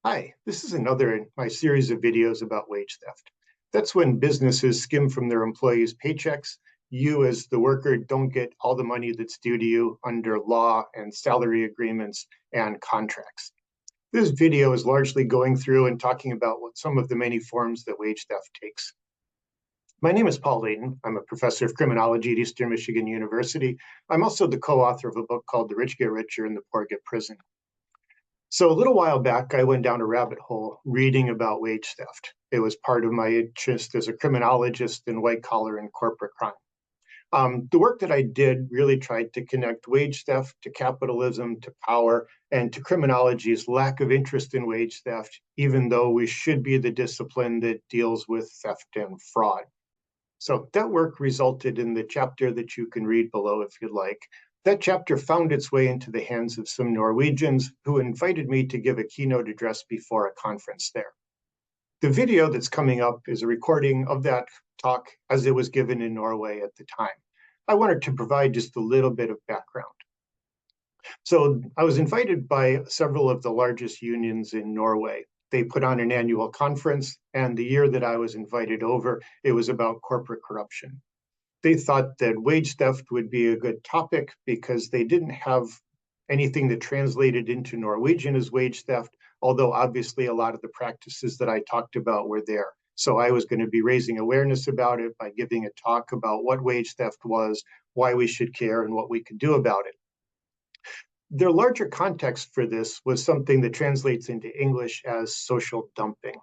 Hi, this is another in my series of videos about wage theft. That's when businesses skim from their employees' paychecks. You, as the worker, don't get all the money that's due to you under law and salary agreements and contracts. This video is largely going through and talking about what some of the many forms that wage theft takes. My name is Paul Layton. I'm a professor of criminology at Eastern Michigan University. I'm also the co-author of a book called The Rich Get Richer and the Poor Get Prison. So a little while back, I went down a rabbit hole reading about wage theft. It was part of my interest as a criminologist in white collar and corporate crime. The work that I did really tried to connect wage theft to capitalism, to power, and to criminology's lack of interest in wage theft, even though we should be the discipline that deals with theft and fraud. So that work resulted in the chapter that you can read below if you'd like. That chapter found its way into the hands of some Norwegians who invited me to give a keynote address before a conference there. The video that's coming up is a recording of that talk as it was given in Norway at the time. I wanted to provide just a little bit of background. So I was invited by several of the largest unions in Norway. They put on an annual conference, and the year that I was invited over, it was about corporate corruption. They thought that wage theft would be a good topic because they didn't have anything that translated into Norwegian as wage theft, although obviously a lot of the practices that I talked about were there. So I was going to be raising awareness about it by giving a talk about what wage theft was, why we should care, and what we could do about it. Their larger context for this was something that translates into English as social dumping.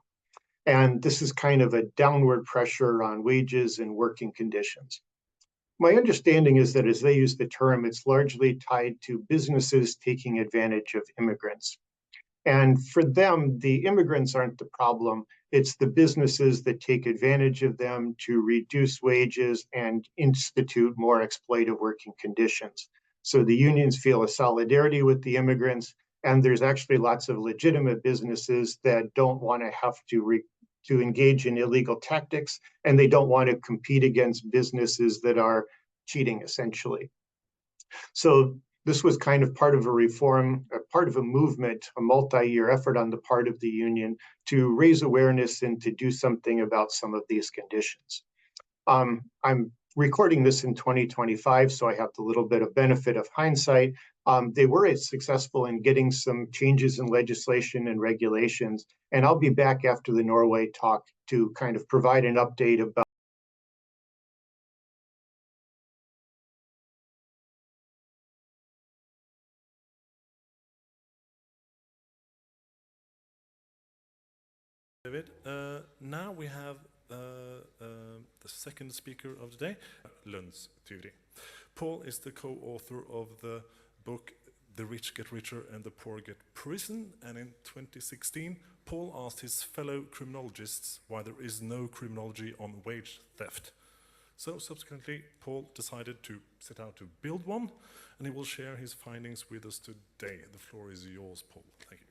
And this is kind of a downward pressure on wages and working conditions. My understanding is that as they use the term, it's largely tied to businesses taking advantage of immigrants. And for them, the immigrants aren't the problem. It's the businesses that take advantage of them to reduce wages and institute more exploitative working conditions. So the unions feel a solidarity with the immigrants, and there's actually lots of legitimate businesses that don't want to have to engage in illegal tactics, and they don't want to compete against businesses that are cheating, essentially. So this was kind of part of a reform, part of a movement, a multi-year effort on the part of the union to raise awareness and to do something about some of these conditions. I'm recording this in 2025, so I have the little bit of benefit of hindsight. They were successful in getting some changes in legislation and regulations, and I'll be back after the Norway talk to kind of provide an update about David. Now we have the second speaker of the day, Lunds Turi. Paul is the co-author of the book The Rich Get Richer and the Poor Get Prison, and in 2016 Paul asked his fellow criminologists why there is no criminology on wage theft. So subsequently Paul decided to set out to build one, and he will share his findings with us today. The floor is yours, Paul. Thank you.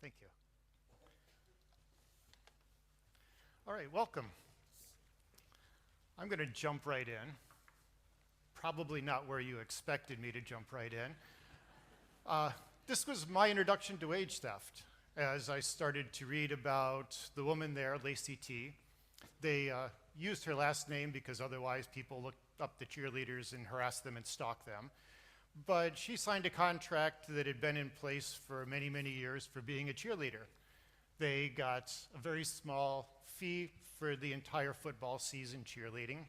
Thank you. All right, welcome. I'm going to jump right in. Probably not where you expected me to jump right in. This was my introduction to wage theft. As I started to read about the woman there, Lacey T. They used her last name because otherwise people looked up the cheerleaders and harassed them and stalked them. But she signed a contract that had been in place for many, many years for being a cheerleader. They got a very small fee for the entire football season cheerleading.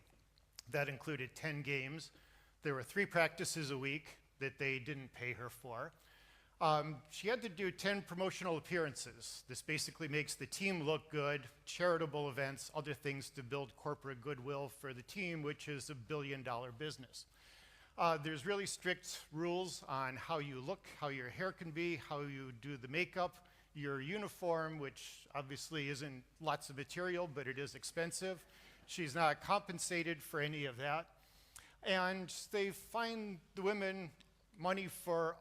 That included 10 games. There were 3 practices a week that they didn't pay her for. She had to do 10 promotional appearances. This basically makes the team look good, charitable events, other things to build corporate goodwill for the team, which is $1 billion business. There's really strict rules on how you look, how your hair can be, how you do the makeup, your uniform, which obviously isn't lots of material, but it is expensive. She's not compensated for any of that. And they fine the women money for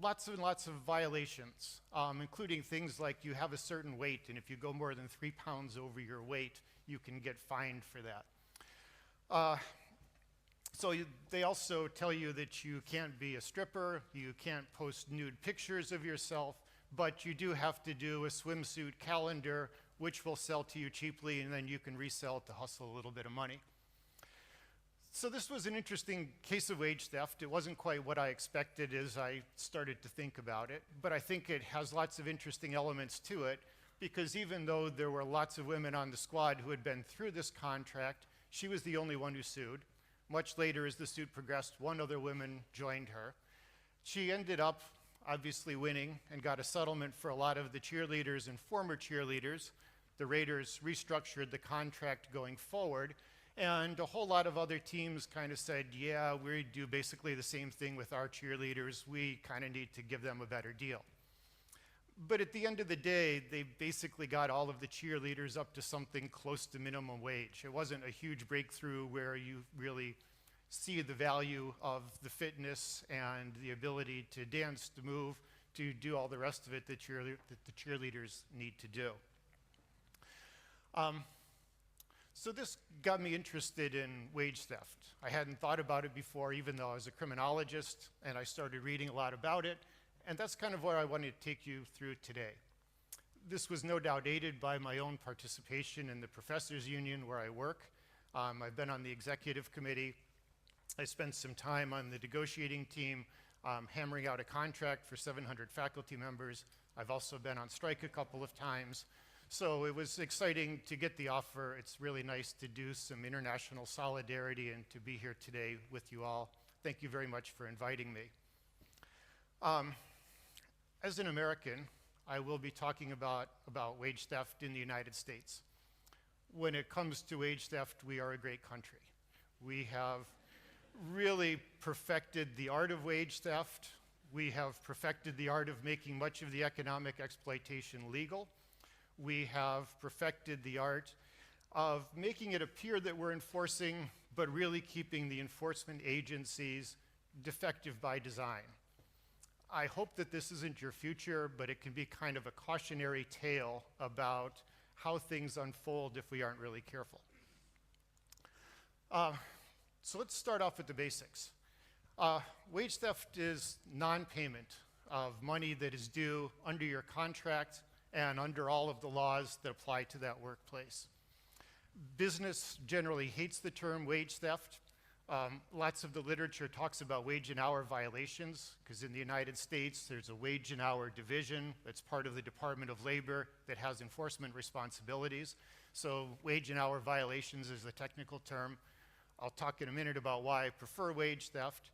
lots and lots of violations, including things like you have a certain weight, and if you go more than 3 pounds over your weight, you can get fined for that. They also tell you that you can't be a stripper, you can't post nude pictures of yourself, but you do have to do a swimsuit calendar, which will sell to you cheaply, and then you can resell it to hustle a little bit of money. So this was an interesting case of wage theft. It wasn't quite what I expected as I started to think about it, but I think it has lots of interesting elements to it, because even though there were lots of women on the squad who had been through this contract, she was the only one who sued. Much later, as the suit progressed, one other woman joined her. She ended up obviously winning and got a settlement for a lot of the cheerleaders and former cheerleaders. The Raiders restructured the contract going forward, and a whole lot of other teams kind of said, yeah, we do basically the same thing with our cheerleaders. We kind of need to give them a better deal. But at the end of the day, they basically got all of the cheerleaders up to something close to minimum wage. It wasn't a huge breakthrough where you really see the value of the fitness and the ability to dance, to move, to do all the rest of it that the cheerleaders need to do. So this got me interested in wage theft. I hadn't thought about it before, even though I was a criminologist, and I started reading a lot about it, and that's kind of what I wanted to take you through today. This was no doubt aided by my own participation in the Professors Union where I work. I've been on the executive committee. I spent some time on the negotiating team, hammering out a contract for 700 faculty members. I've also been on strike a couple of times. So it was exciting to get the offer. It's really nice to do some international solidarity and to be here today with you all. Thank you very much for inviting me. As an American, I will be talking about wage theft in the United States. When it comes to wage theft, we are a great country. We have really perfected the art of wage theft. We have perfected the art of making much of the economic exploitation legal. We have perfected the art of making it appear that we're enforcing, but really keeping the enforcement agencies defective by design. I hope that this isn't your future, but it can be kind of a cautionary tale about how things unfold if we aren't really careful. So let's start off with the basics. Wage theft is non-payment of money that is due under your contract and under all of the laws that apply to that workplace. Business generally hates the term wage theft. Lots of the literature talks about wage and hour violations, because in the United States, there's a wage and hour division that's part of the Department of Labor that has enforcement responsibilities. So wage and hour violations is the technical term. I'll talk in a minute about why I prefer wage theft.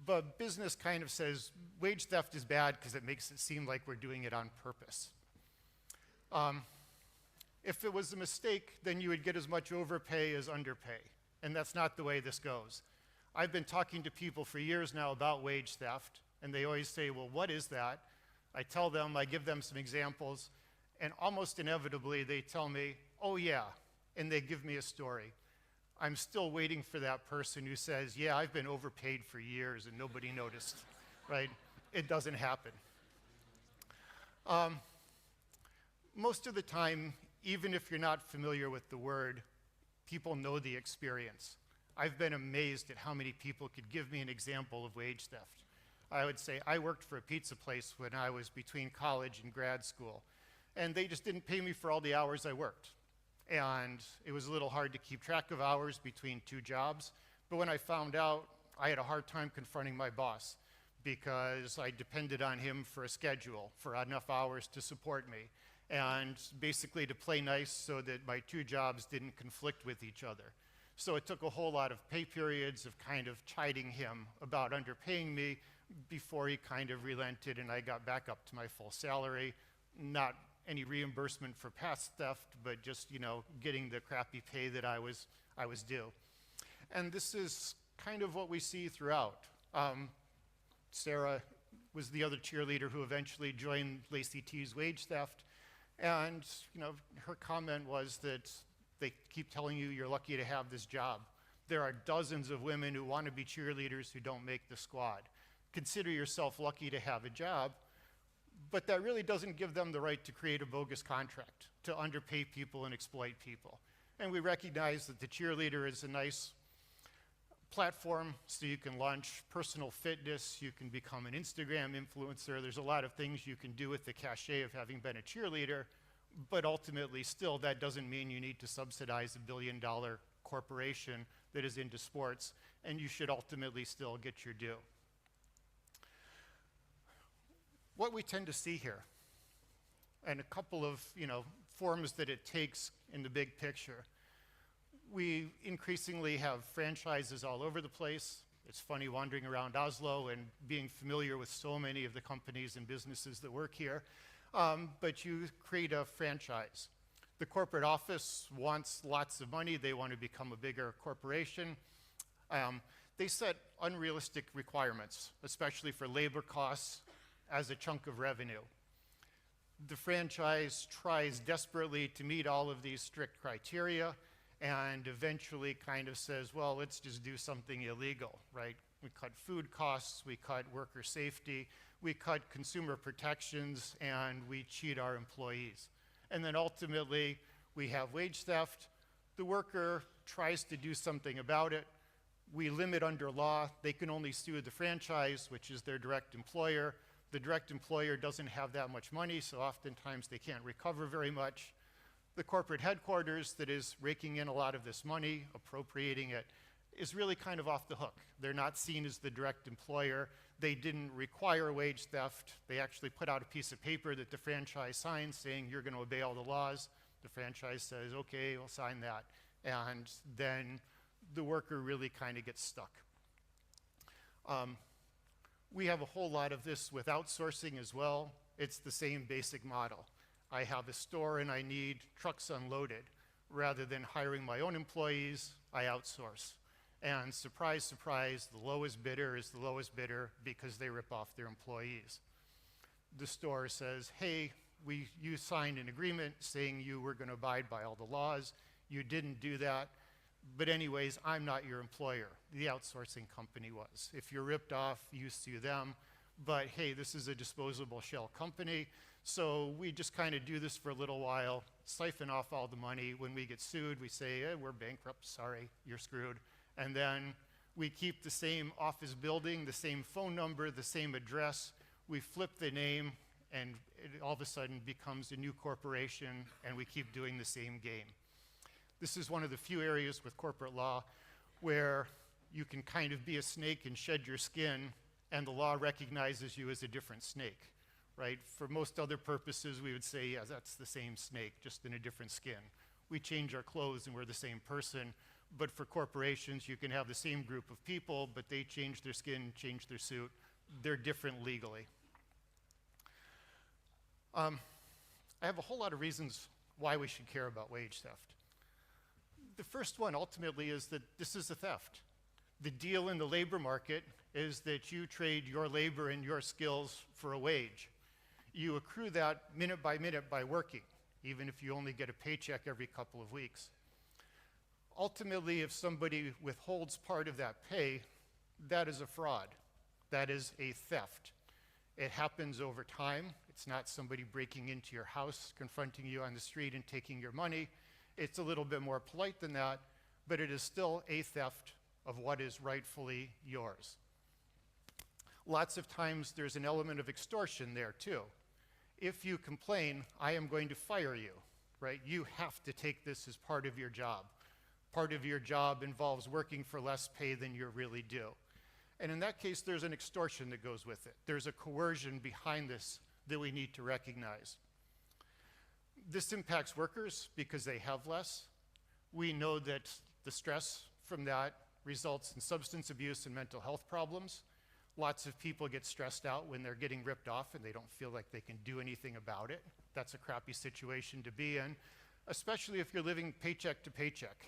But business kind of says wage theft is bad because it makes it seem like we're doing it on purpose. If it was a mistake, then you would get as much overpay as underpay. And that's not the way this goes. I've been talking to people for years now about wage theft, and they always say, well, what is that? I tell them, I give them some examples, and almost inevitably they tell me, oh yeah, and they give me a story. I'm still waiting for that person who says, yeah, I've been overpaid for years and nobody noticed, right? It doesn't happen. Most of the time, even if you're not familiar with the word, people know the experience. I've been amazed at how many people could give me an example of wage theft. I would say I worked for a pizza place when I was between college and grad school, and they just didn't pay me for all the hours I worked. And it was a little hard to keep track of hours between two jobs, but when I found out, I had a hard time confronting my boss because I depended on him for a schedule, for enough hours to support me, and basically to play nice so that my two jobs didn't conflict with each other. So it took a whole lot of pay periods of kind of chiding him about underpaying me before he kind of relented and I got back up to my full salary. Not any reimbursement for past theft, but just, getting the crappy pay that I was due. And this is kind of what we see throughout. Sarah was the other cheerleader who eventually joined Lacey T's wage theft. And her comment was that they keep telling you you're lucky to have this job. There are dozens of women who want to be cheerleaders who don't make the squad consider yourself lucky to have a job, but that really doesn't give them the right to create a bogus contract, to underpay people and exploit people. And we recognize that the cheerleader is a nice platform so you can launch personal fitness, you can become an Instagram influencer. There's a lot of things you can do with the cachet of having been a cheerleader, but ultimately still that doesn't mean you need to subsidize a billion-dollar corporation that is into sports, and you should ultimately still get your due. What we tend to see here, and a couple of forms that it takes in the big picture, we increasingly have franchises all over the place. It's funny wandering around Oslo and being familiar with so many of the companies and businesses that work here, but you create a franchise. The corporate office wants lots of money. They want to become a bigger corporation. They set unrealistic requirements, especially for labor costs as a chunk of revenue. The franchise tries desperately to meet all of these strict criteria and eventually kind of says, well, let's just do something illegal, right? We cut food costs, we cut worker safety, we cut consumer protections, and we cheat our employees. And then ultimately, we have wage theft. The worker tries to do something about it. We limit under law. They can only sue the franchise, which is their direct employer. The direct employer doesn't have that much money, so oftentimes they can't recover very much. The corporate headquarters that is raking in a lot of this money, appropriating it, is really kind of off the hook. They're not seen as the direct employer. They didn't require wage theft. They actually put out a piece of paper that the franchise signs saying you're going to obey all the laws. The franchise says, okay, we'll sign that. And then the worker really kind of gets stuck. We have a whole lot of this with outsourcing as well. It's the same basic model. I have a store and I need trucks unloaded. Rather than hiring my own employees, I outsource. And surprise, surprise, the lowest bidder is the lowest bidder because they rip off their employees. The store says, hey, you signed an agreement saying you were going to abide by all the laws. You didn't do that. But anyways, I'm not your employer. The outsourcing company was. If you're ripped off, you sue them. But hey, this is a disposable shell company. So we just kind of do this for a little while, siphon off all the money. When we get sued, we say, we're bankrupt, sorry, you're screwed. And then we keep the same office building, the same phone number, the same address. We flip the name, and it all of a sudden becomes a new corporation, and we keep doing the same game. This is one of the few areas with corporate law where you can kind of be a snake and shed your skin, and the law recognizes you as a different snake, right? For most other purposes, we would say, yeah, that's the same snake, just in a different skin. We change our clothes and we're the same person, but for corporations, you can have the same group of people, but they change their skin, change their suit. They're different legally. I have a whole lot of reasons why we should care about wage theft. The first one ultimately is that this is a theft. The deal in the labor market is that you trade your labor and your skills for a wage. You accrue that minute by working, even if you only get a paycheck every couple of weeks. Ultimately, if somebody withholds part of that pay, that is a fraud. That is a theft. It happens over time. It's not somebody breaking into your house, confronting you on the street and taking your money. It's a little bit more polite than that, but it is still a theft of what is rightfully yours. Lots of times there's an element of extortion there too. If you complain, I am going to fire you, right? You have to take this as part of your job. Part of your job involves working for less pay than you really do. And in that case, there's an extortion that goes with it. There's a coercion behind this that we need to recognize. This impacts workers because they have less. We know that the stress from that results in substance abuse and mental health problems. Lots of people get stressed out when they're getting ripped off and they don't feel like they can do anything about it. That's a crappy situation to be in, especially if you're living paycheck to paycheck.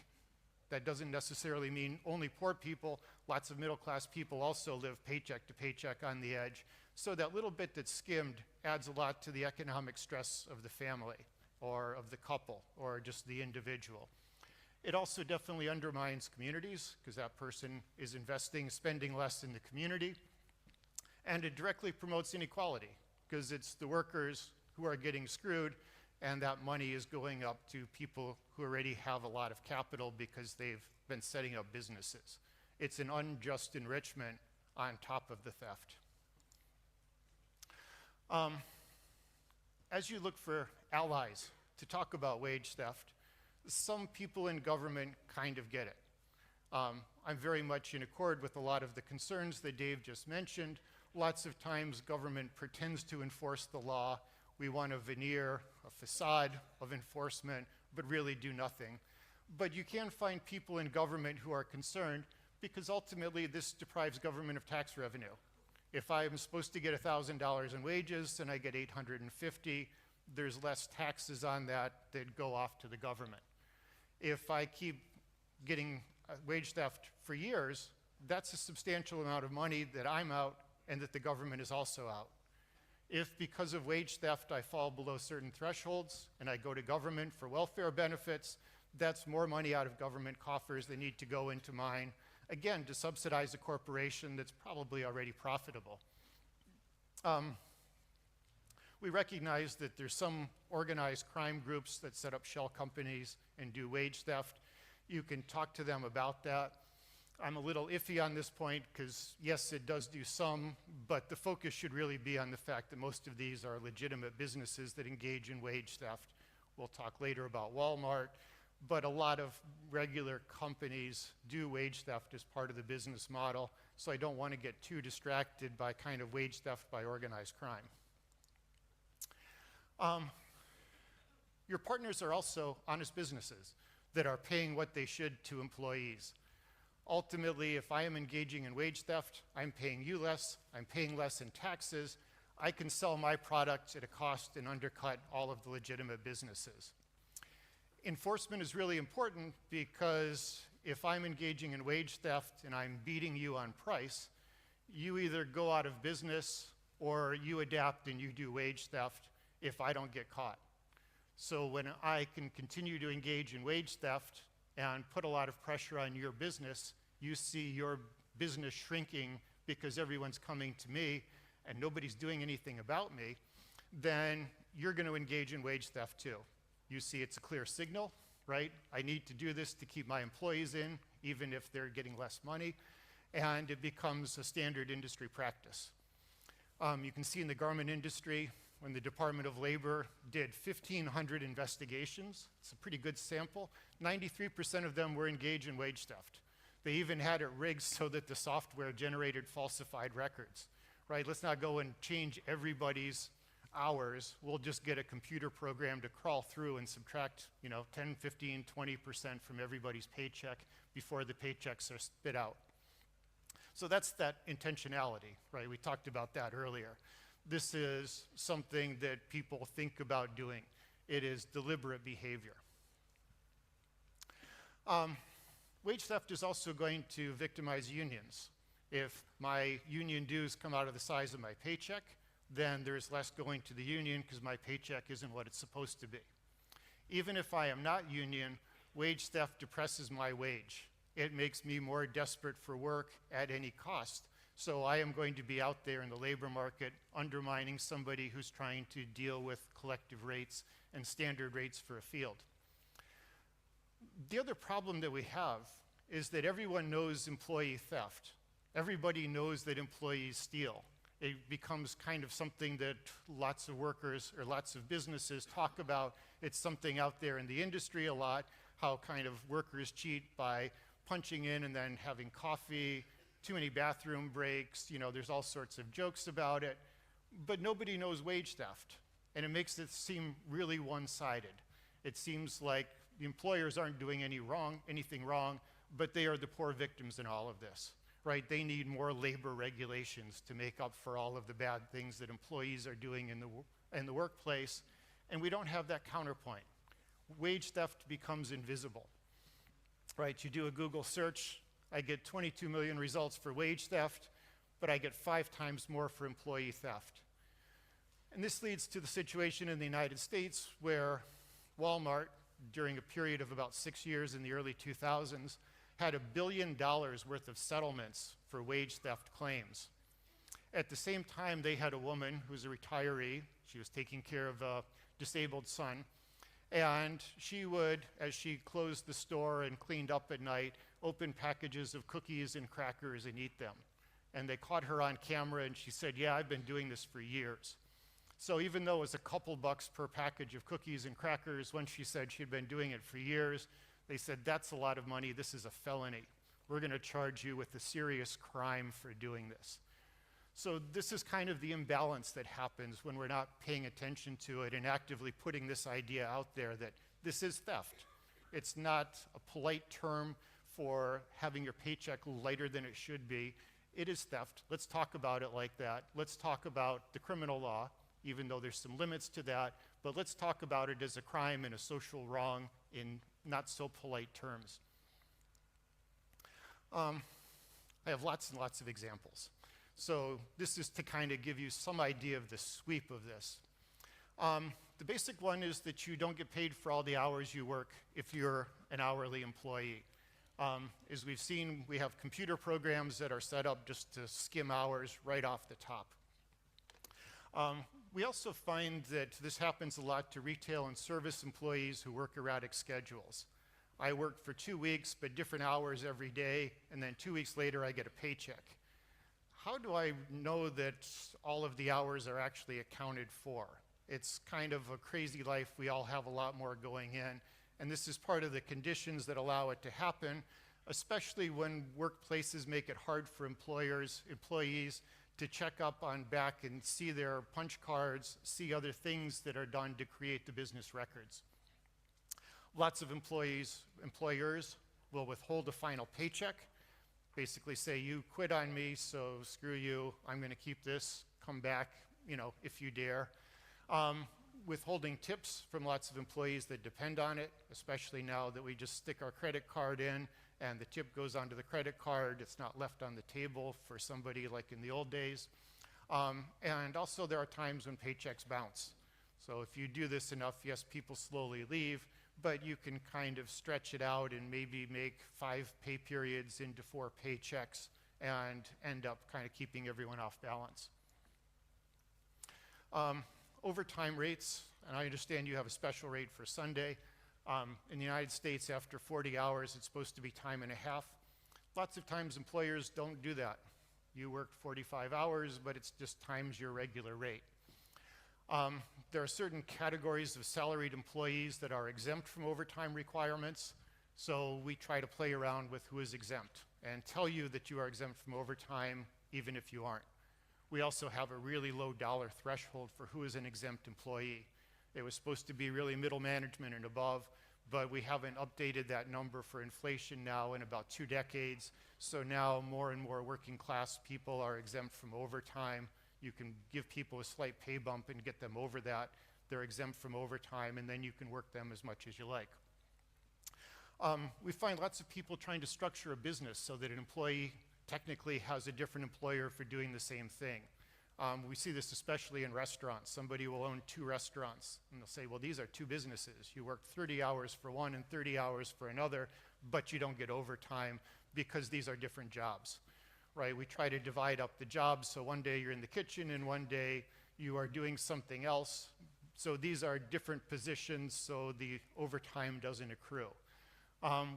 That doesn't necessarily mean only poor people. Lots of middle-class people also live paycheck to paycheck on the edge. So that little bit that's skimmed adds a lot to the economic stress of the family or of the couple or just the individual. It also definitely undermines communities because that person is investing, spending less in the community. And it directly promotes inequality because it's the workers who are getting screwed, and that money is going up to people who already have a lot of capital because they've been setting up businesses. It's an unjust enrichment on top of the theft. As you look for allies to talk about wage theft, some people in government kind of get it. I'm very much in accord with a lot of the concerns that Dave just mentioned. Lots of times government pretends to enforce the law. We want a veneer, a facade of enforcement, but really do nothing. But you can find people in government who are concerned because ultimately this deprives government of tax revenue. If I'm supposed to get $1,000 in wages and I get $850, there's less taxes on that that go off to the government. If I keep getting wage theft for years, that's a substantial amount of money that I'm out and that the government is also out. If because of wage theft I fall below certain thresholds and I go to government for welfare benefits, that's more money out of government coffers that need to go into mine, again, to subsidize a corporation that's probably already profitable. We recognize that there's some organized crime groups that set up shell companies and do wage theft. You can talk to them about that. I'm a little iffy on this point because, yes, it does do some, but the focus should really be on the fact that most of these are legitimate businesses that engage in wage theft. We'll talk later about Walmart, but a lot of regular companies do wage theft as part of the business model, so I don't want to get too distracted by kind of wage theft by organized crime. Your partners are also honest businesses that are paying what they should to employees. Ultimately, if I am engaging in wage theft, I'm paying you less, I'm paying less in taxes, I can sell my product at a cost and undercut all of the legitimate businesses. Enforcement is really important because if I'm engaging in wage theft and I'm beating you on price, you either go out of business or you adapt and you do wage theft if I don't get caught. So when I can continue to engage in wage theft and put a lot of pressure on your business, you see your business shrinking because everyone's coming to me and nobody's doing anything about me, then you're going to engage in wage theft too. You see it's a clear signal, right? I need to do this to keep my employees in, even if they're getting less money, and it becomes a standard industry practice. You can see in the garment industry, when the Department of Labor did 1,500 investigations, it's a pretty good sample, 93% of them were engaged in wage theft. They even had it rigged so that the software generated falsified records, right? Let's not go and change everybody's hours. We'll just get a computer program to crawl through and subtract, 10, 15, 20% from everybody's paycheck before the paychecks are spit out. So that's that intentionality, right? We talked about that earlier. This is something that people think about doing. It is deliberate behavior. Wage theft is also going to victimize unions. If my union dues come out of the size of my paycheck, then there's less going to the union because my paycheck isn't what it's supposed to be. Even if I am not union, wage theft depresses my wage. It makes me more desperate for work at any cost. So I am going to be out there in the labor market undermining somebody who's trying to deal with collective rates and standard rates for a field. The other problem that we have is that everyone knows employee theft. Everybody knows that employees steal. It becomes kind of something that lots of workers or lots of businesses talk about. It's something out there in the industry a lot, how kind of workers cheat by punching in and then having coffee, too many bathroom breaks, there's all sorts of jokes about it, but nobody knows wage theft, and it makes it seem really one-sided. It seems like the employers aren't doing anything wrong, but they are the poor victims in all of this, right? They need more labor regulations to make up for all of the bad things that employees are doing in the workplace, and we don't have that counterpoint. Wage theft becomes invisible, right? You do a Google search, I get 22 million results for wage theft, but I get 5 times more for employee theft. And this leads to the situation in the United States where Walmart, during a period of about 6 years in the early 2000s, had $1 billion worth of settlements for wage theft claims. At the same time, they had a woman who was a retiree. She was taking care of a disabled son. And she would, as she closed the store and cleaned up at night, open packages of cookies and crackers and eat them. And they caught her on camera, and she said, "Yeah, I've been doing this for years." So even though it was a couple bucks per package of cookies and crackers, when she said she'd been doing it for years, they said, "That's a lot of money. This is a felony. We're going to charge you with a serious crime for doing this." So this is kind of the imbalance that happens when we're not paying attention to it and actively putting this idea out there that this is theft. It's not a polite term for having your paycheck lighter than it should be. It is theft. Let's talk about it like that. Let's talk about the criminal law, even though there's some limits to that, but let's talk about it as a crime and a social wrong in not so polite terms. I have lots and lots of examples. So this is to kind of give you some idea of the sweep of this. The basic one is that you don't get paid for all the hours you work if you're an hourly employee. As we've seen, we have computer programs that are set up just to skim hours right off the top. We also find that this happens a lot to retail and service employees who work erratic schedules. I work for 2 weeks, but different hours every day, and then 2 weeks later I get a paycheck. How do I know that all of the hours are actually accounted for? It's kind of a crazy life. We all have a lot more going in, and this is part of the conditions that allow it to happen, especially when workplaces make it hard for employees to check up on back and see their punch cards, see other things that are done to create the business records. Lots of employers will withhold a final paycheck, basically say, "You quit on me, so screw you, I'm going to keep this, come back, if you dare." Withholding tips from lots of employees that depend on it, especially now that we just stick our credit card in and the tip goes onto the credit card. It's not left on the table for somebody like in the old days. And also there are times when paychecks bounce. So if you do this enough, yes, people slowly leave, but you can kind of stretch it out and maybe make 5 pay periods into 4 paychecks and end up kind of keeping everyone off balance. Overtime rates, and I understand you have a special rate for Sunday. In the United States, after 40 hours, it's supposed to be time and a half. Lots of times employers don't do that. You worked 45 hours, but it's just times your regular rate. There are certain categories of salaried employees that are exempt from overtime requirements, so we try to play around with who is exempt and tell you that you are exempt from overtime even if you aren't. We also have a really low dollar threshold for who is an exempt employee. It was supposed to be really middle management and above, but we haven't updated that number for inflation now in about 2 decades, so now more and more working class people are exempt from overtime. You can give people a slight pay bump and get them over that. They're exempt from overtime, and then you can work them as much as you like. We find lots of people trying to structure a business so that an employee technically has a different employer for doing the same thing. We see this especially in restaurants. Somebody will own 2 restaurants, and they'll say, well, these are 2 businesses. You work 30 hours for one and 30 hours for another, but you don't get overtime because these are different jobs, right? We try to divide up the jobs, so one day you're in the kitchen and one day you are doing something else. So these are different positions, so the overtime doesn't accrue.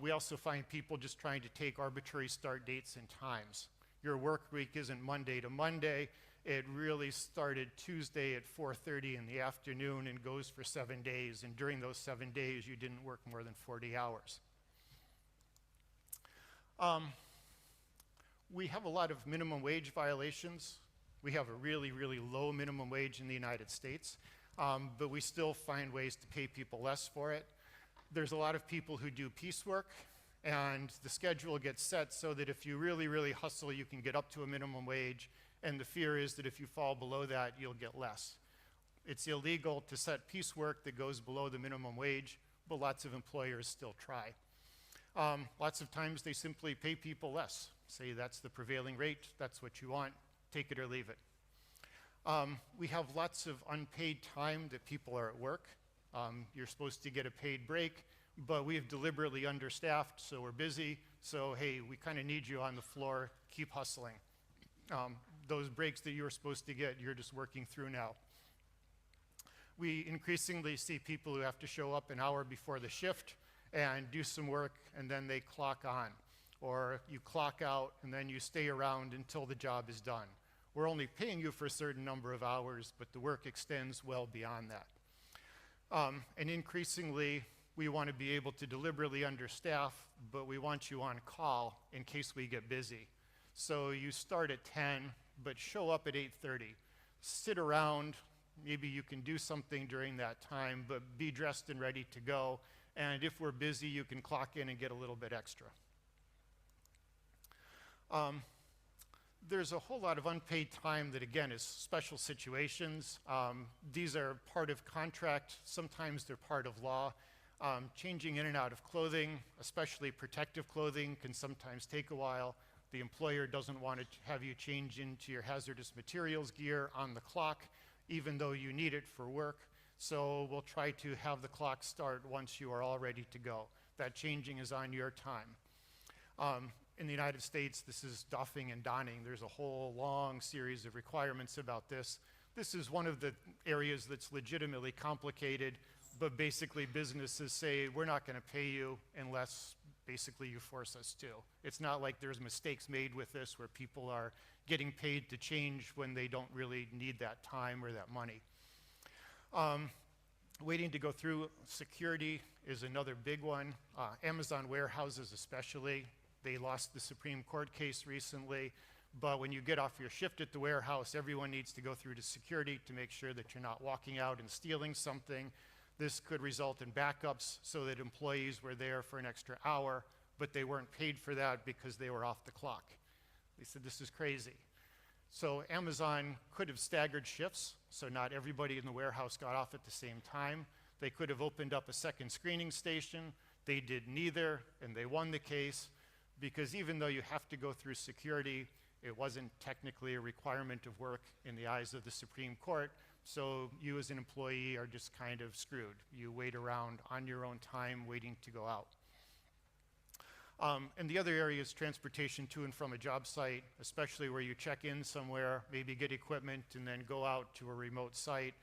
We also find people just trying to take arbitrary start dates and times. Your work week isn't Monday to Monday. It really started Tuesday at 4:30 in the afternoon and goes for 7 days. And during those 7 days, you didn't work more than 40 hours. We have a lot of minimum wage violations. We have a really, really low minimum wage in the United States, but we still find ways to pay people less for it. There's a lot of people who do piecework, and the schedule gets set so that if you really, really hustle, you can get up to a minimum wage, and the fear is that if you fall below that, you'll get less. It's illegal to set piecework that goes below the minimum wage, but lots of employers still try. Lots of times they simply pay people less. Say that's the prevailing rate, that's what you want, take it or leave it. We have lots of unpaid time that people are at work. You're supposed to get a paid break, but we've deliberately understaffed, so we're busy. So, hey, we kind of need you on the floor, keep hustling. those breaks that you were supposed to get, you're just working through now. We increasingly see people who have to show up an hour before the shift and do some work, and then they clock on. Or you clock out, and then you stay around until the job is done. We're only paying you for a certain number of hours, but the work extends well beyond that. And increasingly, we want to be able to deliberately understaff, but we want you on call in case we get busy. So you start at 10, but show up at 8:30. Sit around, maybe you can do something during that time, but be dressed and ready to go. And if we're busy, you can clock in and get a little bit extra. There's a whole lot of unpaid time that, again, is special situations. These are part of contract. Sometimes they're part of law. Changing in and out of clothing, especially protective clothing, can sometimes take a while. The employer doesn't want to have you change into your hazardous materials gear on the clock, even though you need it for work. So we'll try to have the clock start once you are all ready to go. That changing is on your time. In the United States, this is doffing and donning. There's a whole long series of requirements about this. This is one of the areas that's legitimately complicated, but basically businesses say, we're not going to pay you unless basically you force us to. It's not like there's mistakes made with this where people are getting paid to change when they don't really need that time or that money. Waiting to go through security is another big one. Amazon warehouses especially. They lost the Supreme Court case recently, but when you get off your shift at the warehouse, everyone needs to go through to security to make sure that you're not walking out and stealing something. This could result in backups so that employees were there for an extra hour, but they weren't paid for that because they were off the clock. They said, this is crazy. So Amazon could have staggered shifts, so not everybody in the warehouse got off at the same time. They could have opened up a second screening station. They did neither, and they won the case, because even though you have to go through security, it wasn't technically a requirement of work in the eyes of the Supreme Court, so you as an employee are just kind of screwed. You wait around on your own time waiting to go out. And the other area is transportation to and from a job site, especially where you check in somewhere, maybe get equipment, and then go out to a remote site.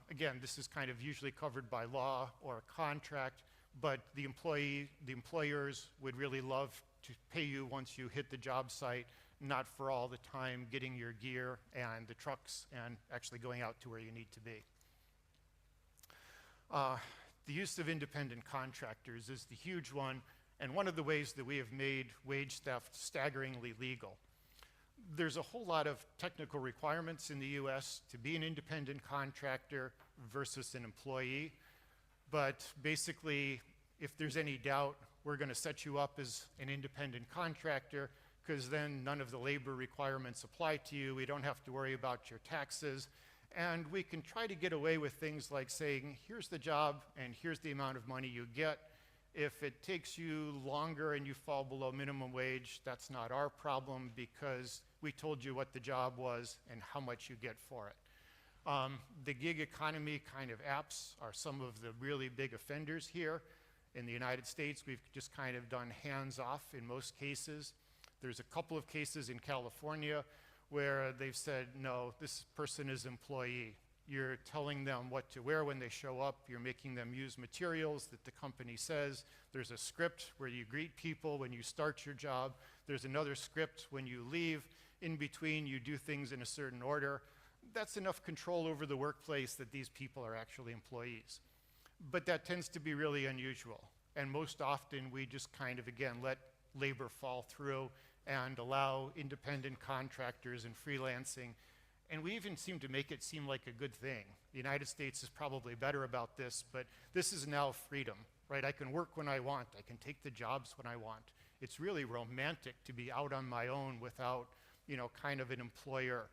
Again, this is kind of usually covered by law or contract, but the employers would really love to pay you once you hit the job site, not for all the time getting your gear and the trucks and actually going out to where you need to be. The use of independent contractors is the huge one, and one of the ways that we have made wage theft staggeringly legal. There's a whole lot of technical requirements in the US to be an independent contractor versus an employee, but basically, if there's any doubt, we're going to set you up as an independent contractor, because then none of the labor requirements apply to you. We don't have to worry about your taxes. And we can try to get away with things like saying, here's the job and here's the amount of money you get. If it takes you longer and you fall below minimum wage, that's not our problem, because we told you what the job was and how much you get for it. The gig economy kind of apps are some of the really big offenders here. In the United States, we've just kind of done hands-off in most cases. There's a couple of cases in California where they've said, no, this person is employee. You're telling them what to wear when they show up. You're making them use materials that the company says. There's a script where you greet people when you start your job. There's another script when you leave. In between, you do things in a certain order. That's enough control over the workplace that these people are actually employees. But that tends to be really unusual. And most often, we just kind of, again, let labor fall through and allow independent contractors and freelancing. And we even seem to make it seem like a good thing. The United States is probably better about this, but this is now freedom, right? I can work when I want. I can take the jobs when I want. It's really romantic to be out on my own without, kind of an employer.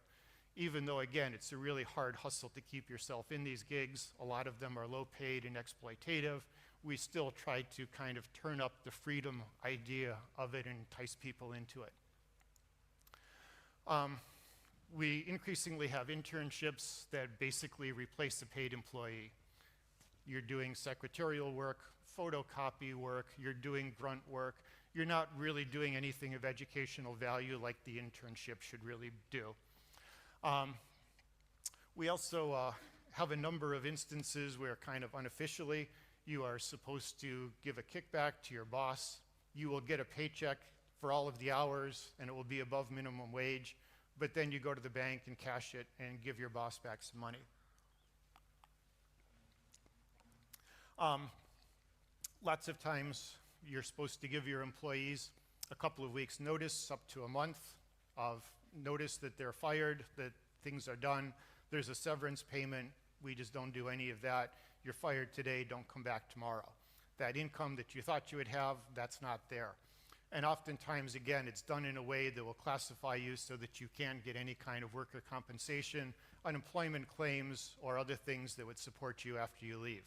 Even though, again, it's a really hard hustle to keep yourself in these gigs. A lot of them are low paid and exploitative. We still try to kind of turn up the freedom idea of it and entice people into it. We increasingly have internships that basically replace a paid employee. You're doing secretarial work, photocopy work, you're doing grunt work. You're not really doing anything of educational value like the internship should really do. We also have a number of instances where kind of unofficially you are supposed to give a kickback to your boss. You will get a paycheck for all of the hours and it will be above minimum wage, but then you go to the bank and cash it and give your boss back some money. Lots of times you're supposed to give your employees a couple of weeks notice, up to a month of notice that they're fired, that things are done. There's a severance payment. We just don't do any of that. You're fired today, don't come back tomorrow. That income that you thought you would have, that's not there. And oftentimes, again, it's done in a way that will classify you so that you can't get any kind of worker compensation, unemployment claims, or other things that would support you after you leave.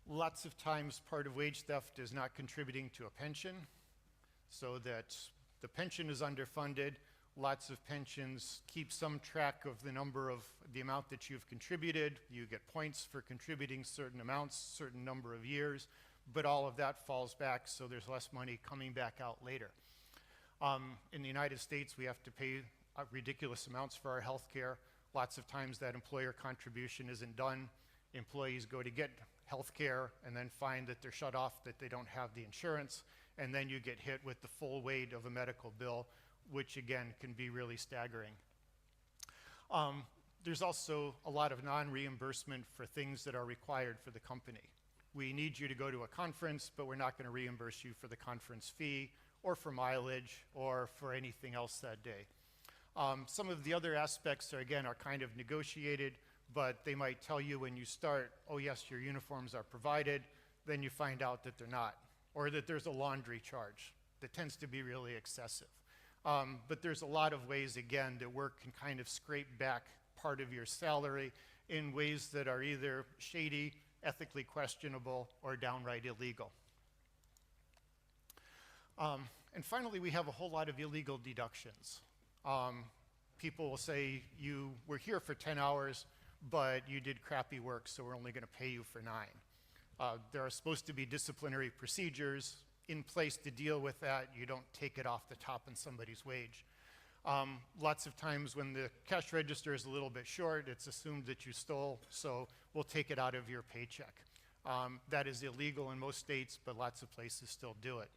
Lots of times, part of wage theft is not contributing to a pension, so that the pension is underfunded. Lots of pensions keep some track of the amount that you've contributed. You get points for contributing certain amounts, certain number of years, but all of that falls back, so there's less money coming back out later. In the United States, we have to pay ridiculous amounts for our health care. Lots of times that employer contribution isn't done. Employees go to get health care and then find that they're shut off, that they don't have the insurance, and then you get hit with the full weight of a medical bill, which again can be really staggering. There's also a lot of non-reimbursement for things that are required for the company. We need you to go to a conference, but we're not going to reimburse you for the conference fee or for mileage or for anything else that day. Some of the other aspects are kind of negotiated, but they might tell you when you start, oh yes, your uniforms are provided, then you find out that they're not, or that there's a laundry charge that tends to be really excessive. But there's a lot of ways, again, that work can kind of scrape back part of your salary in ways that are either shady, ethically questionable, or downright illegal. And finally, we have a whole lot of illegal deductions. People will say, you were here for 10 hours, but you did crappy work, so we're only going to pay you for 9. There are supposed to be disciplinary procedures in place to deal with that. You don't take it off the top in somebody's wage. Lots of times when the cash register is a little bit short, it's assumed that you stole, so we'll take it out of your paycheck. That is illegal in most states, but lots of places still do it.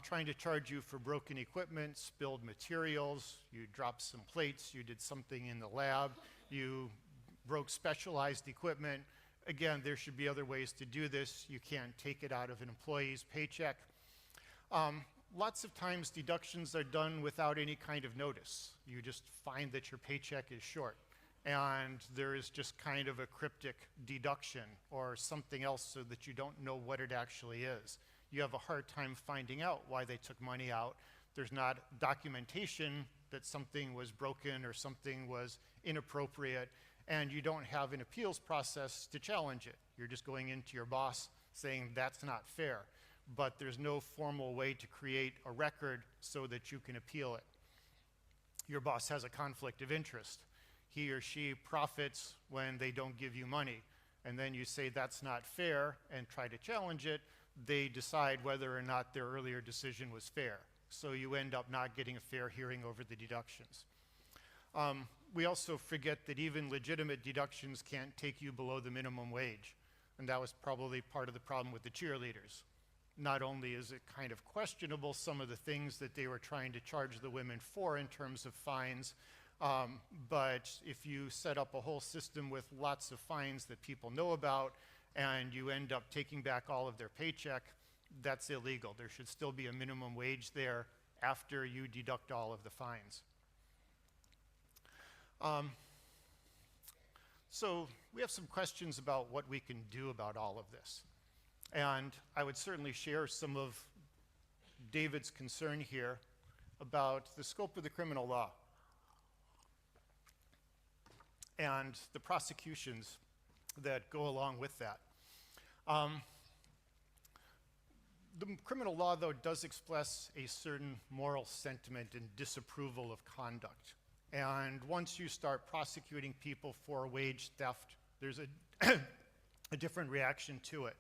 Trying to charge you for broken equipment, spilled materials, you dropped some plates, you did something in the lab, you broke specialized equipment. Again, there should be other ways to do this. You can't take it out of an employee's paycheck. Lots of times deductions are done without any kind of notice. You just find that your paycheck is short, and there is just kind of a cryptic deduction or something else so that you don't know what it actually is. You have a hard time finding out why they took money out. There's not documentation that something was broken or something was inappropriate, and you don't have an appeals process to challenge it. You're just going into your boss saying that's not fair, but there's no formal way to create a record so that you can appeal it. Your boss has a conflict of interest. He or she profits when they don't give you money, and then you say that's not fair and try to challenge it. They decide whether or not their earlier decision was fair. So you end up not getting a fair hearing over the deductions. We also forget that even legitimate deductions can't take you below the minimum wage. And that was probably part of the problem with the cheerleaders. Not only is it kind of questionable some of the things that they were trying to charge the women for in terms of fines, but if you set up a whole system with lots of fines that people know about, and you end up taking back all of their paycheck, that's illegal. There should still be a minimum wage there after you deduct all of the fines. So we have some questions about what we can do about all of this. And I would certainly share some of David's concern here about the scope of the criminal law and the prosecutions that go along with that. The criminal law, though, does express a certain moral sentiment and disapproval of conduct. And once you start prosecuting people for wage theft, there's a different reaction to it.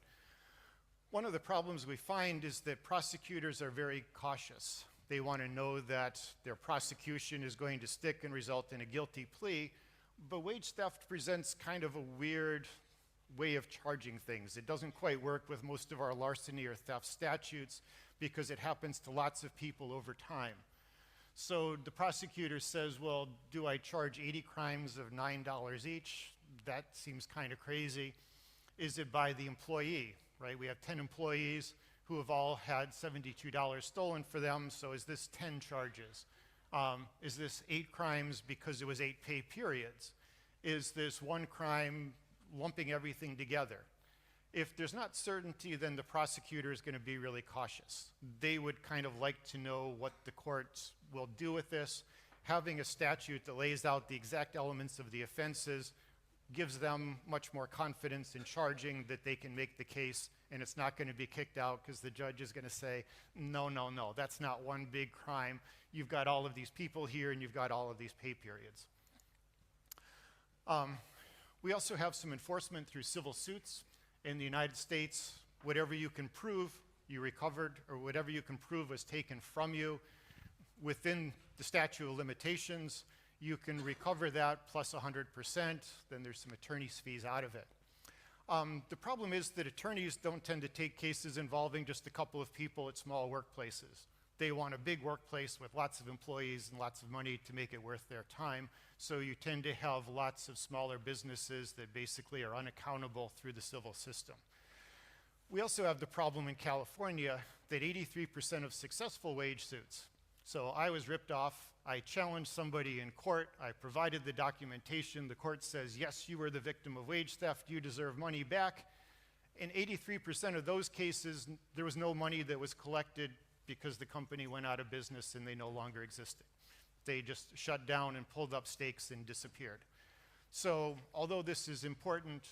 One of the problems we find is that prosecutors are very cautious. They want to know that their prosecution is going to stick and result in a guilty plea, but wage theft presents kind of a weird way of charging things. It doesn't quite work with most of our larceny or theft statutes because it happens to lots of people over time. So the prosecutor says, well, do I charge 80 crimes of $9 each? That seems kind of crazy. Is it by the employee, right? We have 10 employees who have all had $72 stolen for them, so is this 10 charges? Is this 8 crimes because it was 8 pay periods? Is this one crime lumping everything together? If there's not certainty, then the prosecutor is going to be really cautious. They would kind of like to know what the courts will do with this. Having a statute that lays out the exact elements of the offenses gives them much more confidence in charging that they can make the case, and it's not going to be kicked out because the judge is going to say, no, no, no, that's not one big crime. You've got all of these people here, and you've got all of these pay periods. We also have some enforcement through civil suits. In the United States, whatever you can prove you recovered, or whatever you can prove was taken from you within the statute of limitations, you can recover that plus 100%, then there's some attorney's fees out of it. The problem is that attorneys don't tend to take cases involving just a couple of people at small workplaces. They want a big workplace with lots of employees and lots of money to make it worth their time, so you tend to have lots of smaller businesses that basically are unaccountable through the civil system. We also have the problem in California that 83% of successful wage suits. So I was ripped off, I challenged somebody in court, I provided the documentation, the court says, yes, you were the victim of wage theft, you deserve money back. In 83% of those cases, there was no money that was collected because the company went out of business and they no longer existed. They just shut down and pulled up stakes and disappeared. So although this is important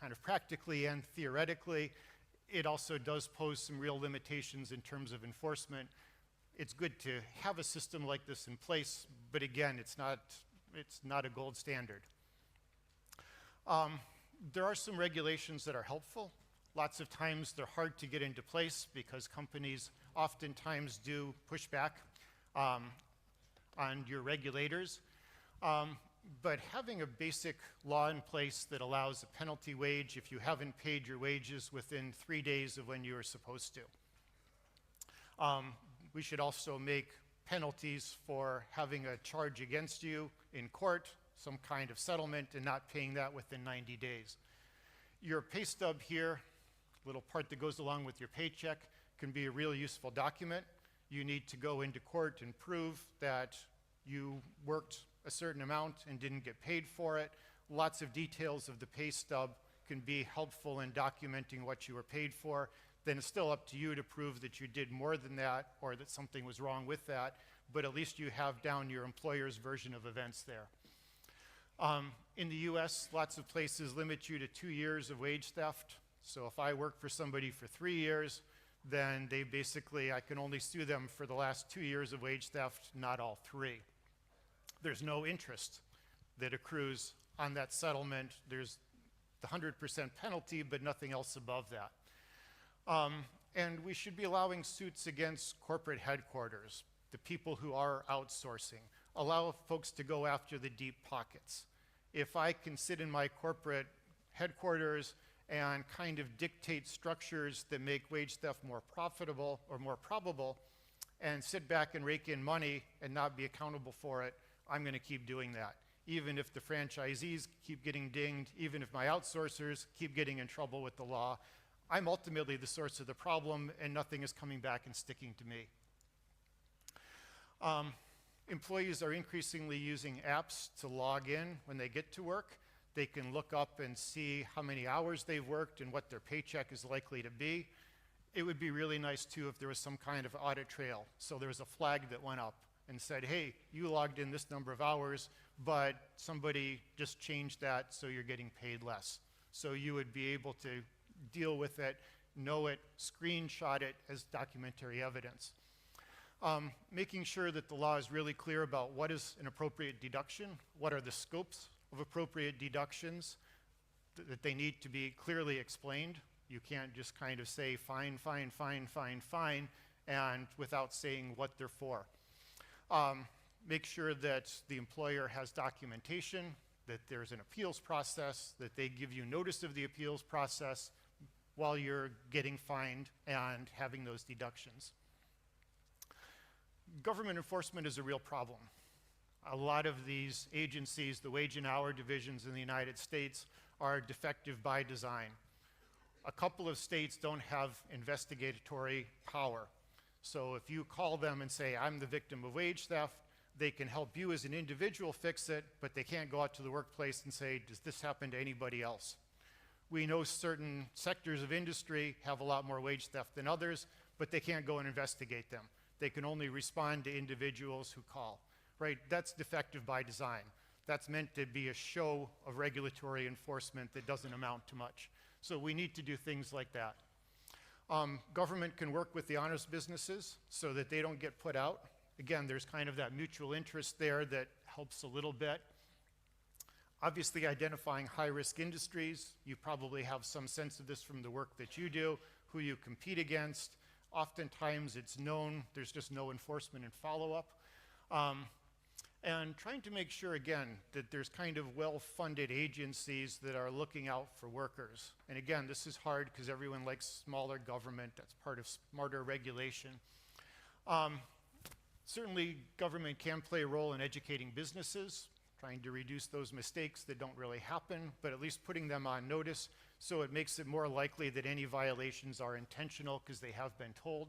kind of practically and theoretically, it also does pose some real limitations in terms of enforcement. It's good to have a system like this in place, but again, it's not a gold standard. There are some regulations that are helpful. Lots of times they're hard to get into place because companies oftentimes do push back on your regulators. But having a basic law in place that allows a penalty wage if you haven't paid your wages within 3 days of when you were supposed to. We should also make penalties for having a charge against you in court, some kind of settlement, and not paying that within 90 days. Your pay stub here, little part that goes along with your paycheck, can be a real useful document. You need to go into court and prove that you worked a certain amount and didn't get paid for it. Lots of details of the pay stub can be helpful in documenting what you were paid for. Then it's still up to you to prove that you did more than that or that something was wrong with that, but at least you have down your employer's version of events there. In the US, lots of places limit you to 2 years of wage theft. So if I work for somebody for 3 years, then they basically, I can only sue them for the last 2 years of wage theft, not all 3. There's no interest that accrues on that settlement. There's the 100% penalty, but nothing else above that. And we should be allowing suits against corporate headquarters, the people who are outsourcing. Allow folks to go after the deep pockets. If I can sit in my corporate headquarters and kind of dictate structures that make wage theft more profitable or more probable and sit back and rake in money and not be accountable for it, I'm going to keep doing that. Even if the franchisees keep getting dinged, even if my outsourcers keep getting in trouble with the law, I'm ultimately the source of the problem and nothing is coming back and sticking to me. Employees are increasingly using apps to log in when they get to work. They can look up and see how many hours they've worked and what their paycheck is likely to be. It would be really nice too if there was some kind of audit trail. So there was a flag that went up and said, hey, you logged in this number of hours, but somebody just changed that so you're getting paid less. So you would be able to deal with it, know it, screenshot it as documentary evidence. Making sure that the law is really clear about what is an appropriate deduction, what are the scopes of appropriate deductions, that they need to be clearly explained You can't just kind of say fine, fine, fine, fine, fine, and without saying what they're for. Make sure that the employer has documentation, that there's an appeals process, that they give you notice of the appeals process while you're getting fined and having those deductions. Government enforcement is a real problem. A lot of these agencies, the wage and hour divisions in the United States, are defective by design. A couple of states don't have investigatory power. So if you call them and say, I'm the victim of wage theft, they can help you as an individual fix it, but they can't go out to the workplace and say, does this happen to anybody else? We know certain sectors of industry have a lot more wage theft than others, but they can't go and investigate them. They can only respond to individuals who call, right? That's defective by design. That's meant to be a show of regulatory enforcement that doesn't amount to much. So we need to do things like that. Government can work with the honest businesses so that they don't get put out. Again, there's kind of that mutual interest there that helps a little bit. Obviously, identifying high-risk industries. You probably have some sense of this from the work that you do, who you compete against. Oftentimes, it's known. There's just no enforcement and follow-up. And trying to make sure, again, that there's kind of well-funded agencies that are looking out for workers. And again, this is hard because everyone likes smaller government. That's part of smarter regulation. Certainly, government can play a role in educating businesses, trying to reduce those mistakes that don't really happen, but at least putting them on notice so it makes it more likely that any violations are intentional because they have been told.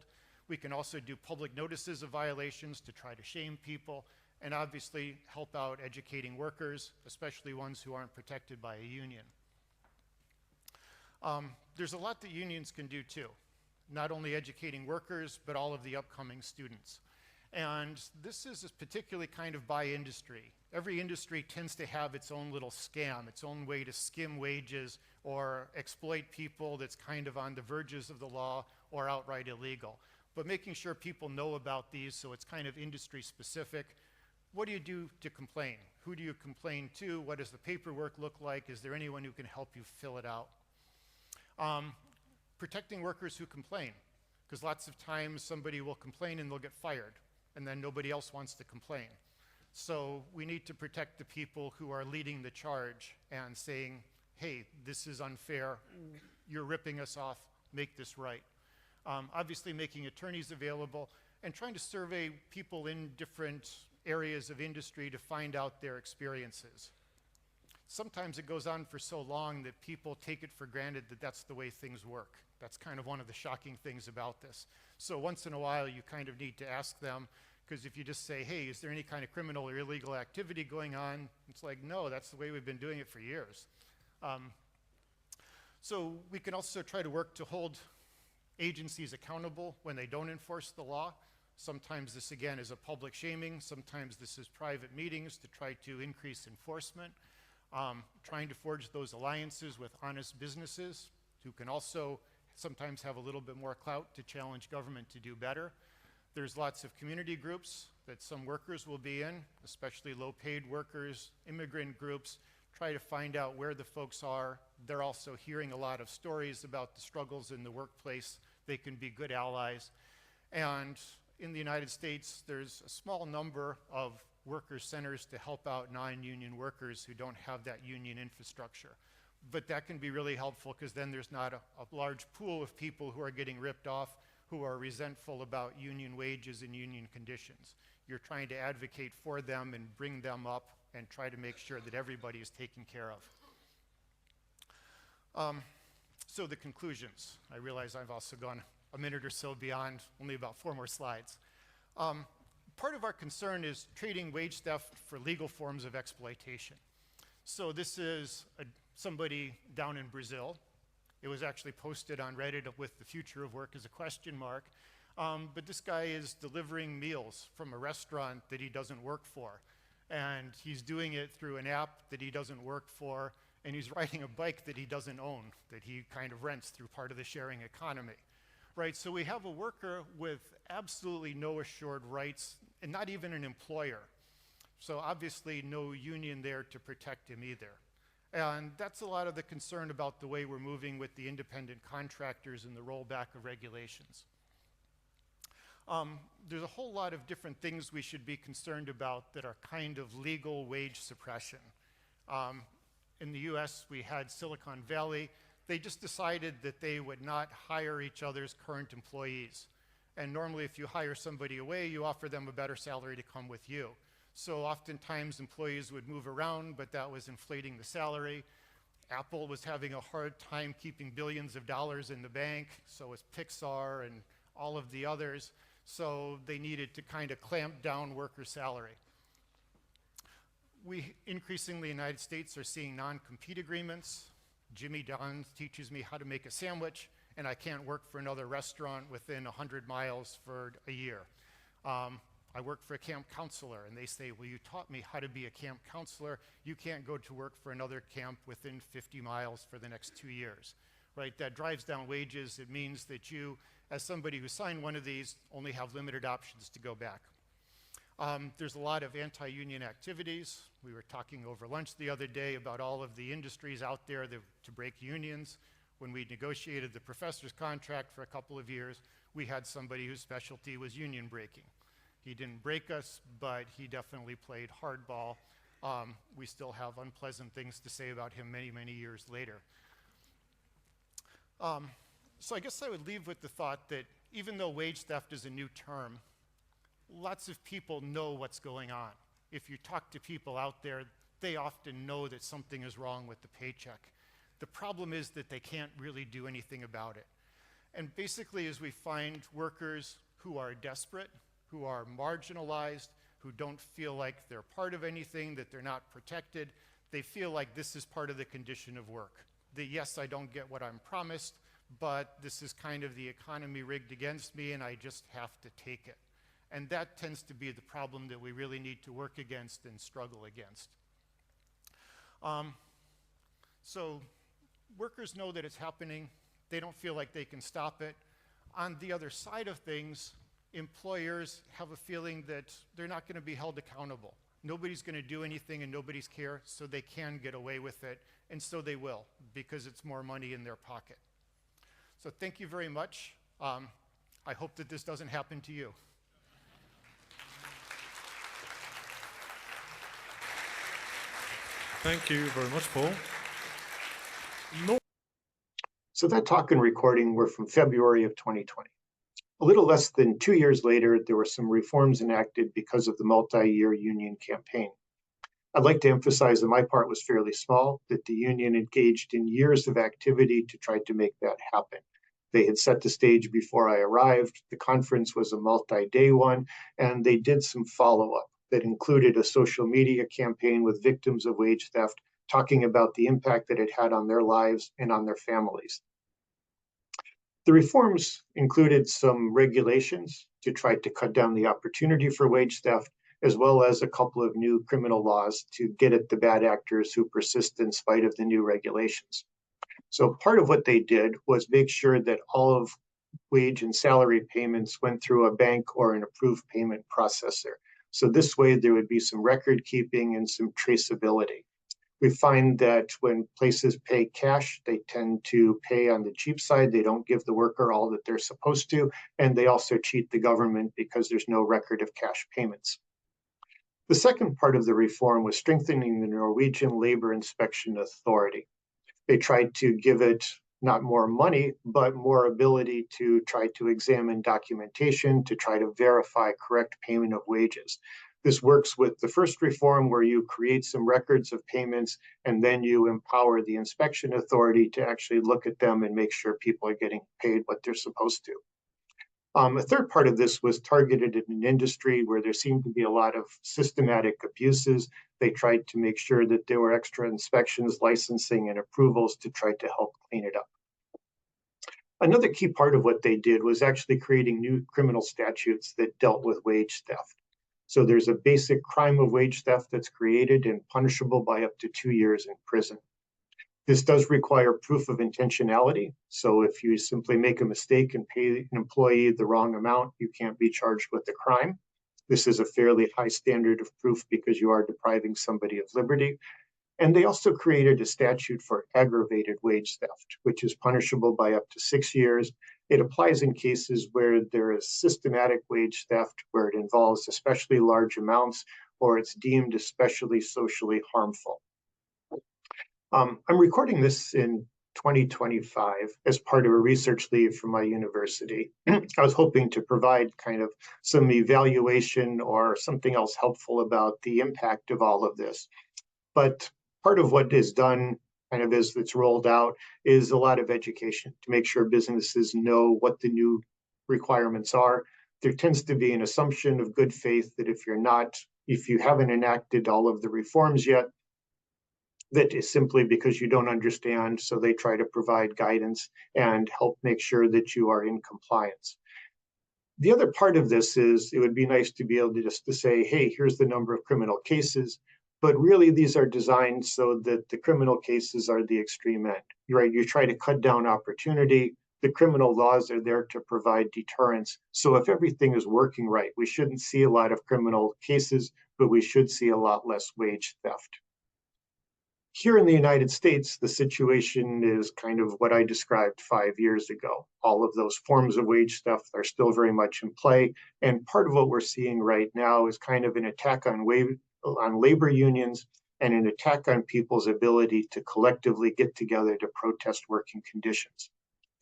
We can also do public notices of violations to try to shame people, and obviously help out educating workers, especially ones who aren't protected by a union. There's a lot that unions can do too, not only educating workers, but all of the upcoming students. And this is particularly kind of by industry. Every industry tends to have its own little scam, its own way to skim wages or exploit people that's kind of on the verges of the law or outright illegal. But making sure people know about these so it's kind of industry specific. What do you do to complain? Who do you complain to? What does the paperwork look like? Is there anyone who can help you fill it out? Protecting workers who complain, because lots of times somebody will complain and they'll get fired, and then nobody else wants to complain. So we need to protect the people who are leading the charge and saying, hey, this is unfair, you're ripping us off, make this right. Obviously making attorneys available and trying to survey people in different areas of industry to find out their experiences. Sometimes it goes on for so long that people take it for granted that that's the way things work. That's kind of one of the shocking things about this. So once in a while you kind of need to ask them, because if you just say, hey, is there any kind of criminal or illegal activity going on? It's like, no, that's the way we've been doing it for years. So we can also try to work to hold agencies accountable when they don't enforce the law. Sometimes this, again, is a public shaming. Sometimes this is private meetings to try to increase enforcement. Trying to forge those alliances with honest businesses who can also sometimes have a little bit more clout to challenge government to do better. There's lots of community groups that some workers will be in, especially low-paid workers, immigrant groups. Try to find out where the folks are. They're also hearing a lot of stories about the struggles in the workplace. They can be good allies. And in the United States, there's a small number of worker centers to help out non-union workers who don't have that union infrastructure. But that can be really helpful because then there's not a large pool of people who are getting ripped off, who are resentful about union wages and union conditions. You're trying to advocate for them and bring them up and try to make sure that everybody is taken care of. So the conclusions. I realize I've also gone a minute or so beyond, only about 4 more slides. Part of our concern is trading wage theft for legal forms of exploitation. So this is somebody down in Brazil. It was actually posted on Reddit with the future of work as a question mark. But this guy is delivering meals from a restaurant that he doesn't work for. And he's doing it through an app that he doesn't work for. And he's riding a bike that he doesn't own, that he kind of rents through part of the sharing economy. Right, so we have a worker with absolutely no assured rights and not even an employer. So obviously no union there to protect him either. And that's a lot of the concern about the way we're moving with the independent contractors and the rollback of regulations. There's a whole lot of different things we should be concerned about that are kind of legal wage suppression. In the US, we had Silicon Valley. They just decided that they would not hire each other's current employees. And normally, if you hire somebody away, you offer them a better salary to come with you. So oftentimes, employees would move around, but that was inflating the salary. Apple was having a hard time keeping billions of dollars in the bank, so was Pixar and all of the others. So they needed to kind of clamp down worker salary. We increasingly in the United States are seeing non-compete agreements. Jimmy Don teaches me how to make a sandwich, and I can't work for another restaurant within 100 miles for a year. I work for a camp counselor, and they say, well, you taught me how to be a camp counselor. You can't go to work for another camp within 50 miles for the next 2 years, right? That drives down wages. It means that you, as somebody who signed one of these, only have limited options to go back. There's a lot of anti-union activities. We were talking over lunch the other day about all of the industries out there to break unions. When we negotiated the professor's contract for a couple of years, we had somebody whose specialty was union breaking. He didn't break us, but he definitely played hardball. We still have unpleasant things to say about him many, many years later. So I guess I would leave with the thought that even though wage theft is a new term, lots of people know what's going on. If you talk to people out there, they often know that something is wrong with the paycheck. The problem is that they can't really do anything about it. And basically, as we find workers who are desperate, who are marginalized, who don't feel like they're part of anything, that they're not protected, they feel like this is part of the condition of work. That yes, I don't get what I'm promised, but this is kind of the economy rigged against me and I just have to take it. And that tends to be the problem that we really need to work against and struggle against. So workers know that it's happening. They don't feel like they can stop it. On the other side of things, employers have a feeling that they're not going to be held accountable. Nobody's going to do anything and nobody's care, so they can get away with it, and so they will, because it's more money in their pocket. So thank you very much. I hope that this doesn't happen to you. Thank you very much, Paul. So that talk and recording were from February of 2020. A little less than 2 years later, there were some reforms enacted because of the multi-year union campaign. I'd like to emphasize that my part was fairly small, that the union engaged in years of activity to try to make that happen. They had set the stage before I arrived. The conference was a multi-day one, and they did some follow-up that included a social media campaign with victims of wage theft, talking about the impact that it had on their lives and on their families. The reforms included some regulations to try to cut down the opportunity for wage theft, as well as a couple of new criminal laws to get at the bad actors who persist in spite of the new regulations. So part of what they did was make sure that all of wage and salary payments went through a bank or an approved payment processor. So this way there would be some record keeping and some traceability. We find that when places pay cash, they tend to pay on the cheap side. They don't give the worker all that they're supposed to, and they also cheat the government because there's no record of cash payments. The second part of the reform was strengthening the Norwegian Labor Inspection Authority. They tried to give it not more money, but more ability to try to examine documentation, to try to verify correct payment of wages. This works with the first reform where you create some records of payments and then you empower the inspection authority to actually look at them and make sure people are getting paid what they're supposed to. A third part of this was targeted at an industry where there seemed to be a lot of systematic abuses. They tried to make sure that there were extra inspections, licensing, and approvals to try to help clean it up. Another key part of what they did was actually creating new criminal statutes that dealt with wage theft. So there's a basic crime of wage theft that's created and punishable by up to 2 years in prison. This does require proof of intentionality. So if you simply make a mistake and pay an employee the wrong amount, you can't be charged with the crime. This is a fairly high standard of proof because you are depriving somebody of liberty. And they also created a statute for aggravated wage theft, which is punishable by up to 6 years. It applies in cases where there is systematic wage theft, where it involves especially large amounts, or it's deemed especially socially harmful. I'm recording this in 2025 as part of a research leave from my university. I was hoping to provide kind of some evaluation or something else helpful about the impact of all of this. But part of what is done kind of as it's rolled out is a lot of education to make sure businesses know what the new requirements are. There tends to be an assumption of good faith that if you haven't enacted all of the reforms yet, that is simply because you don't understand, so they try to provide guidance and help make sure that you are in compliance. The other part of this is it would be nice to be able to just to say, hey, here's the number of criminal cases, but really these are designed so that the criminal cases are the extreme end, right? You try to cut down opportunity. The criminal laws are there to provide deterrence. So if everything is working right, we shouldn't see a lot of criminal cases, but we should see a lot less wage theft. Here in the United States, the situation is kind of what I described 5 years ago. All of those forms of wage theft are still very much in play. And part of what we're seeing right now is kind of an attack on labor unions and an attack on people's ability to collectively get together to protest working conditions.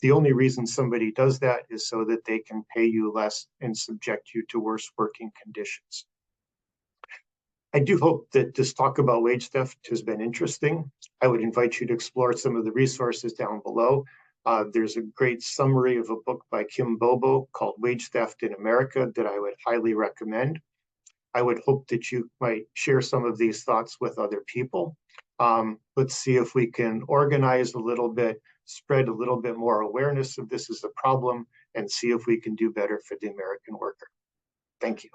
The only reason somebody does that is so that they can pay you less and subject you to worse working conditions. I do hope that this talk about wage theft has been interesting. I would invite you to explore some of the resources down below. There's a great summary of a book by Kim Bobo called Wage Theft in America that I would highly recommend. I would hope that you might share some of these thoughts with other people. Let's see if we can organize a little bit, spread a little bit more awareness of this as a problem, and see if we can do better for the American worker. Thank you.